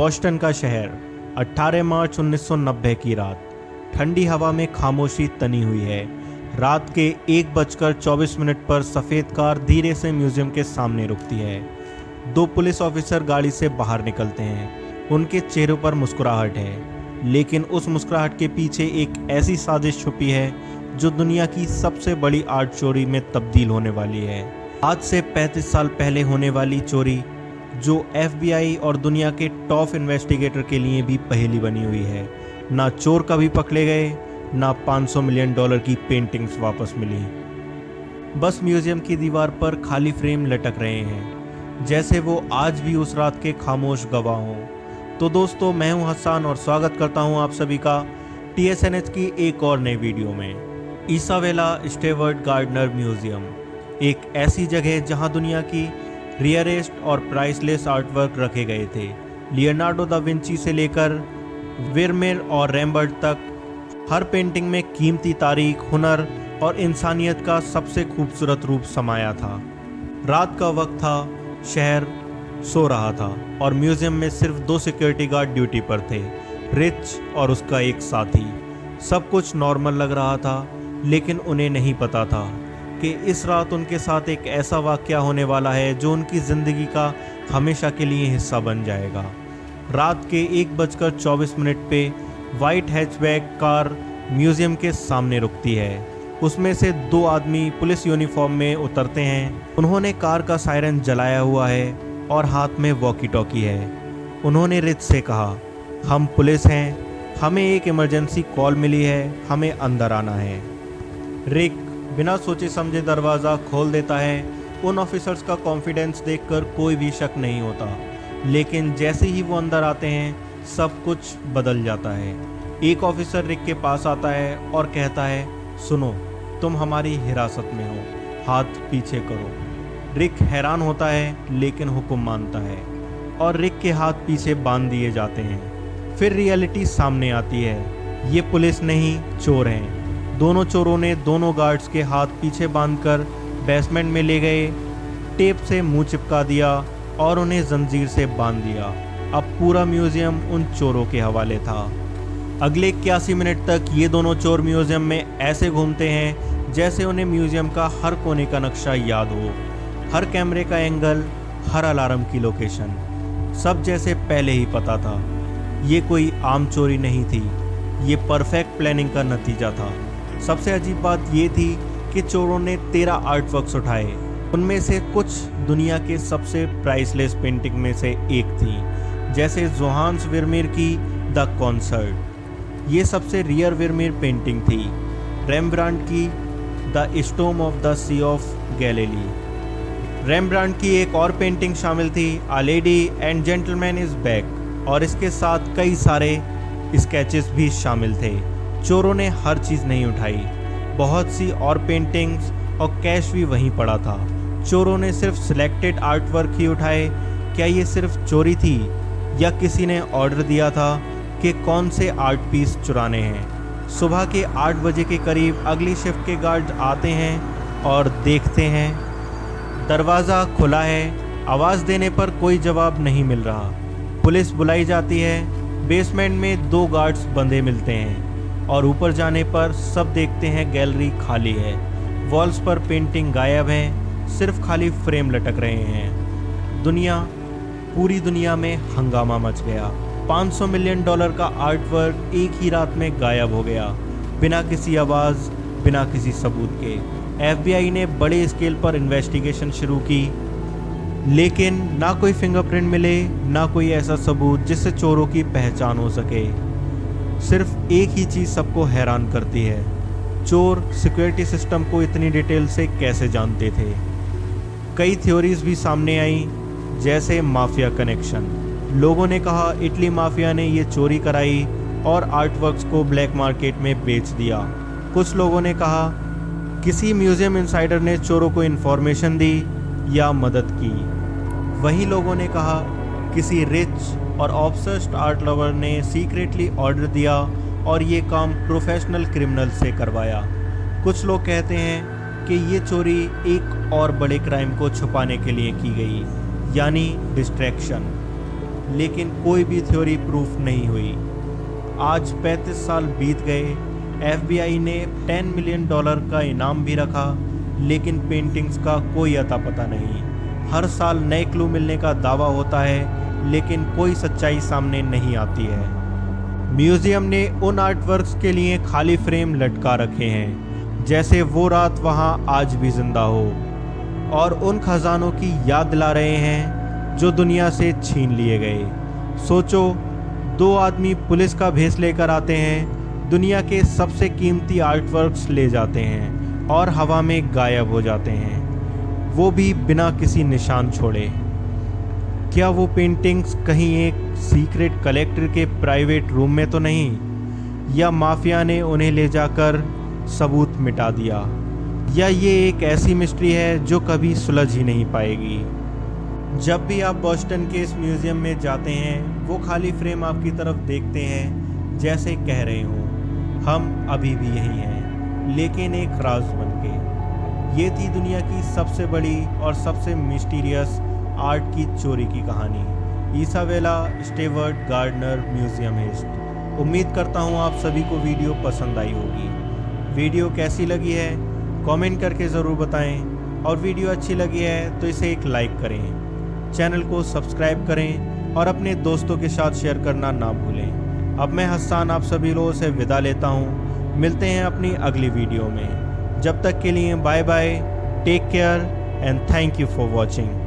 Boston का शहर, 18 मार्च 1990 की रात। ठंडी हवा में खामोशी तनी हुई है। रात के 1:24 पर सफ़ेद कार धीरे से म्यूजियम के सामने रुकती है। 2 पुलिस ऑफिसर गाड़ी से बाहर निकलते हैं। उनके चेहरों पर मुस्कुराहट है, लेकिन उस मुस्कुराहट के पीछे एक ऐसी साजिश छुपी है जो दुनिया की सबसे बड़ी आर्ट चोरी में तब्दील होने वाली है। आज से 35 साल पहले होने वाली चोरी जो FBI और दुनिया के टॉप इन्वेस्टिगेटर के लिए भी पहेली बनी हुई है। ना चोर कभी पकड़े गए, ना $500 मिलियन की पेंटिंग्स वापस मिली। बस म्यूजियम की दीवार पर खाली फ्रेम लटक रहे हैं, जैसे वो आज भी उस रात के खामोश गवाह हों। तो दोस्तों, मैं हूं हसन और स्वागत करता हूं आप सभी का TSNH की एक और नई वीडियो में। इसाबेला स्टेवर्ट गार्डनर म्यूजियम एक ऐसी जगह जहां दुनिया की रियरेस्ट और प्राइसलेस आर्टवर्क रखे गए थे। लियोनार्डो दा विंची से लेकर वर्मेर और रैम्बर्ट तक हर पेंटिंग में कीमती तारीख, हुनर और इंसानियत का सबसे खूबसूरत रूप समाया था। रात का वक्त था, शहर सो रहा था और म्यूजियम में सिर्फ 2 सिक्योरिटी गार्ड ड्यूटी पर थे, रिच और उसका एक साथी। सब कुछ नॉर्मल लग रहा था, लेकिन उन्हें नहीं पता था कि इस रात उनके साथ एक ऐसा वाक़या होने वाला है जो उनकी ज़िंदगी का हमेशा के लिए हिस्सा बन जाएगा। रात के 1:24 पे वाइट हैचबैक कार म्यूज़ियम के सामने रुकती है। उसमें से 2 आदमी पुलिस यूनिफॉर्म में उतरते हैं। उन्होंने कार का सायरन जलाया हुआ है और हाथ में वॉकी टॉकी है। उन्होंने रिच से कहा, हम पुलिस हैं, हमें एक इमरजेंसी कॉल मिली है, हमें अंदर आना है। रिक बिना सोचे समझे दरवाज़ा खोल देता है। उन ऑफिसर्स का कॉन्फिडेंस देखकर कोई भी शक नहीं होता, लेकिन जैसे ही वो अंदर आते हैं सब कुछ बदल जाता है। एक ऑफिसर रिक के पास आता है और कहता है, सुनो, तुम हमारी हिरासत में हो, हाथ पीछे करो। रिक हैरान होता है, लेकिन हुक्म मानता है और रिक के हाथ पीछे बांध दिए जाते हैं। फिर रियलिटी सामने आती है, ये पुलिस नहीं, चोर हैं। दोनों चोरों ने दोनों गार्ड्स के हाथ पीछे बांधकर बेसमेंट में ले गए, टेप से मुंह चिपका दिया और उन्हें जंजीर से बांध दिया। अब पूरा म्यूजियम उन चोरों के हवाले था। अगले 81 मिनट तक ये दोनों चोर म्यूजियम में ऐसे घूमते हैं जैसे उन्हें म्यूजियम का हर कोने का नक्शा याद हो, हर कैमरे का एंगल, हर अलार्म की लोकेशन, सब जैसे पहले ही पता था। ये कोई आम चोरी नहीं थी, ये परफेक्ट प्लानिंग का नतीजा था। सबसे अजीब बात ये थी कि चोरों ने 13 आर्ट वर्क्स उठाए। उनमें से कुछ दुनिया के सबसे प्राइसलेस पेंटिंग में से एक थी, जैसे जोहान्स वर्मेर की द कॉन्सर्ट। ये सबसे रियर वर्मेर पेंटिंग थी। रेम्ब्रांड की the storm of the sea of Galilee. Rembrandt की एक और पेंटिंग शामिल थी, a lady and gentleman is back, और इसके साथ कई सारे स्केचेस भी शामिल थे। चोरों ने हर चीज़ नहीं उठाई, बहुत सी और पेंटिंग्स और कैश भी वहीं पड़ा था। चोरों ने सिर्फ सिलेक्टेड आर्ट वर्क ही उठाए। क्या ये सिर्फ चोरी थी या किसी ने ऑर्डर दिया था कि कौन से आर्ट पीस चुराने हैं? सुबह के 8 बजे के करीब अगली शिफ्ट के गार्ड आते हैं और देखते हैं दरवाज़ा खुला है। आवाज़ देने पर कोई जवाब नहीं मिल रहा। पुलिस बुलाई जाती है। बेसमेंट में 2 गार्ड्स बंधे मिलते हैं और ऊपर जाने पर सब देखते हैं गैलरी खाली है। वॉल्स पर पेंटिंग गायब है, सिर्फ खाली फ्रेम लटक रहे हैं। पूरी दुनिया में हंगामा मच गया। $500 मिलियन का आर्ट वर्क एक ही रात में गायब हो गया, बिना किसी आवाज़, बिना किसी सबूत के। FBI ने बड़े स्केल पर इन्वेस्टिगेशन शुरू की, लेकिन ना कोई फिंगरप्रिंट मिले, ना कोई ऐसा सबूत जिससे चोरों की पहचान हो सके। सिर्फ एक ही चीज़ सबको हैरान करती है, चोर सिक्योरिटी सिस्टम को इतनी डिटेल से कैसे जानते थे। कई थ्योरीज भी सामने आई, जैसे माफिया कनेक्शन। लोगों ने कहा इटली माफिया ने ये चोरी कराई और आर्टवर्क्स को ब्लैक मार्केट में बेच दिया। कुछ लोगों ने कहा किसी म्यूजियम इनसाइडर ने चोरों को इन्फॉर्मेशन दी या मदद की। वहीं लोगों ने कहा किसी रिच और ऑब्सेस्ड आर्ट लवर ने सीक्रेटली ऑर्डर दिया और ये काम प्रोफेशनल क्रिमिनल से करवाया। कुछ लोग कहते हैं कि ये चोरी एक और बड़े क्राइम को छुपाने के लिए की गई, यानी डिस्ट्रैक्शन। लेकिन कोई भी थ्योरी प्रूफ नहीं हुई। आज 35 साल बीत गए, FBI ने $10 मिलियन का इनाम भी रखा, लेकिन पेंटिंग्स का कोई अता पता नहीं। हर साल नए क्लू मिलने का दावा होता है, लेकिन कोई सच्चाई सामने नहीं आती है। म्यूजियम ने उन आर्टवर्क्स के लिए खाली फ्रेम लटका रखे हैं, जैसे वो रात वहाँ आज भी जिंदा हो, और उन खजानों की याद दिला रहे हैं जो दुनिया से छीन लिए गए। सोचो, 2 आदमी पुलिस का भेष लेकर आते हैं, दुनिया के सबसे कीमती आर्टवर्क्स ले जाते हैं और हवा में गायब हो जाते हैं, वो भी बिना किसी निशान छोड़े। क्या वो पेंटिंग्स कहीं एक सीक्रेट कलेक्टर के प्राइवेट रूम में तो नहीं, या माफिया ने उन्हें ले जाकर सबूत मिटा दिया, या ये एक ऐसी मिस्ट्री है जो कभी सुलझ ही नहीं पाएगी। जब भी आप बोस्टन के इस म्यूजियम में जाते हैं, वो खाली फ्रेम आपकी तरफ देखते हैं, जैसे कह रहे हों, हम अभी भी यही हैं, लेकिन एक राज बनके। ये थी दुनिया की सबसे बड़ी और सबसे मिस्टीरियस आर्ट की चोरी की कहानी, Isabella Stewart Gardner museum heist. उम्मीद करता हूँ आप सभी को वीडियो पसंद आई होगी। वीडियो कैसी लगी है कमेंट करके ज़रूर बताएं, और वीडियो अच्छी लगी है तो इसे एक लाइक करें, चैनल को सब्सक्राइब करें और अपने दोस्तों के साथ शेयर करना ना भूलें। अब मैं हस्सान आप सभी लोगों से विदा लेता हूँ, मिलते हैं अपनी अगली वीडियो में। जब तक के लिए bye bye, take care and thank you for watching.